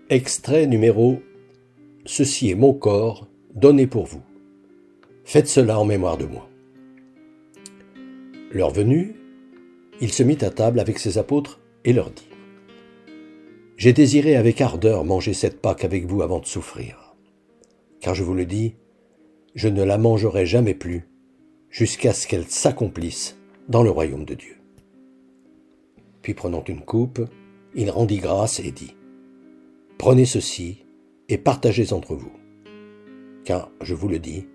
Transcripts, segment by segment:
Extrait numéro « Ceci est mon corps, donné pour vous. Faites cela en mémoire de moi. » L'heure venue, il se mit à table avec ses apôtres et leur dit : « J'ai désiré avec ardeur manger cette Pâque avec vous avant de souffrir. Car je vous le dis, je ne la mangerai jamais plus, jusqu'à ce qu'elle s'accomplisse dans le royaume de Dieu. » Puis prenant une coupe, il rendit grâce et dit : « Prenez ceci et partagez entre vous. Car, je vous le dis,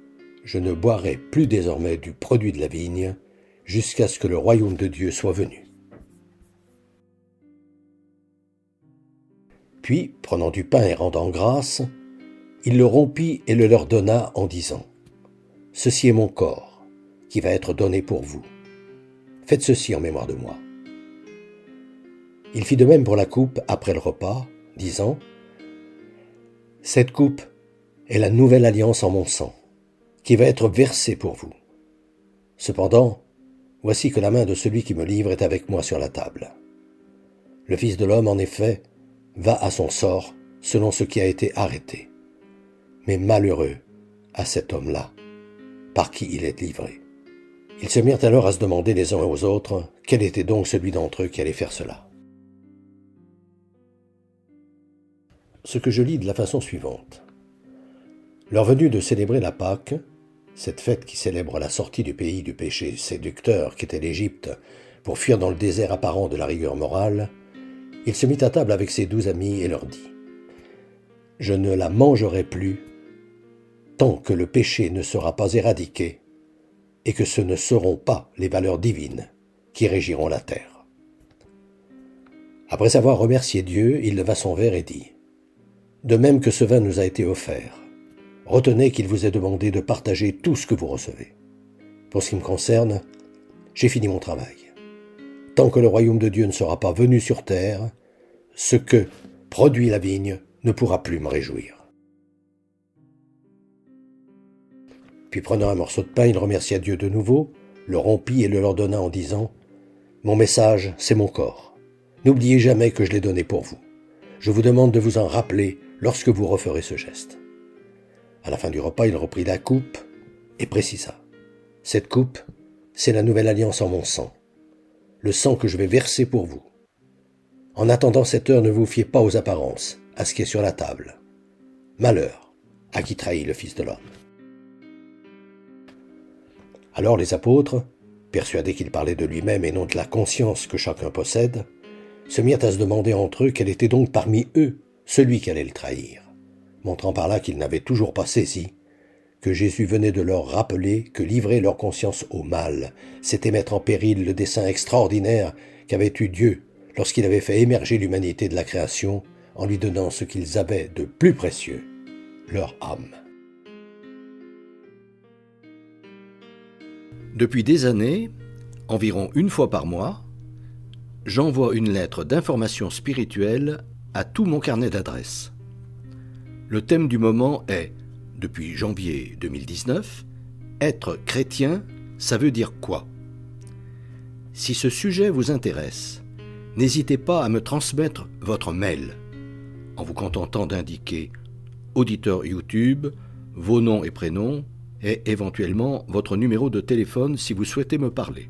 je ne boirai plus désormais du produit de la vigne, jusqu'à ce que le royaume de Dieu soit venu. » Puis, prenant du pain et rendant grâce, il le rompit et le leur donna en disant : « Ceci est mon corps, qui va être donné pour vous. Faites ceci en mémoire de moi. » Il fit de même pour la coupe après le repas, disant : « Cette coupe est la nouvelle alliance en mon sang, qui va être versée pour vous. Cependant, voici que la main de celui qui me livre est avec moi sur la table. Le Fils de l'homme, en effet, va à son sort selon ce qui a été arrêté. Mais malheureux à cet homme-là, par qui il est livré. » Ils se mirent alors à se demander les uns aux autres quel était donc celui d'entre eux qui allait faire cela. Ce que je lis de la façon suivante. L'heure venue de célébrer la Pâque, cette fête qui célèbre la sortie du pays du péché séducteur qu'était l'Égypte pour fuir dans le désert apparent de la rigueur morale, il se mit à table avec ses 12 amis et leur dit : « Je ne la mangerai plus tant que le péché ne sera pas éradiqué et que ce ne seront pas les valeurs divines qui régiront la terre. » Après avoir remercié Dieu, il leva son verre et dit : « De même que ce vin nous a été offert, retenez qu'il vous est demandé de partager tout ce que vous recevez. Pour ce qui me concerne, j'ai fini mon travail. Tant que le royaume de Dieu ne sera pas venu sur terre, ce que produit la vigne ne pourra plus me réjouir. » Puis prenant un morceau de pain, il remercia Dieu de nouveau, le rompit et le leur donna en disant : « Mon message, c'est mon corps. N'oubliez jamais que je l'ai donné pour vous. Je vous demande de vous en rappeler lorsque vous referez ce geste. » À la fin du repas, il reprit la coupe et précisa : « Cette coupe, c'est la nouvelle alliance en mon sang, le sang que je vais verser pour vous. En attendant cette heure, ne vous fiez pas aux apparences, à ce qui est sur la table. Malheur à qui trahit le Fils de l'homme. » Alors les apôtres, persuadés qu'il parlait de lui-même et non de la conscience que chacun possède, se mirent à se demander entre eux quel était donc parmi eux celui qui allait le trahir, montrant par là qu'ils n'avaient toujours pas saisi que Jésus venait de leur rappeler que livrer leur conscience au mal, c'était mettre en péril le dessein extraordinaire qu'avait eu Dieu lorsqu'il avait fait émerger l'humanité de la création en lui donnant ce qu'ils avaient de plus précieux, leur âme. Depuis des années, environ une fois par mois, j'envoie une lettre d'information spirituelle à tout mon carnet d'adresses. Le thème du moment est, depuis janvier 2019, être chrétien, ça veut dire quoi ? Si ce sujet vous intéresse, n'hésitez pas à me transmettre votre mail, en vous contentant d'indiquer auditeur YouTube, vos noms et prénoms, et éventuellement votre numéro de téléphone si vous souhaitez me parler.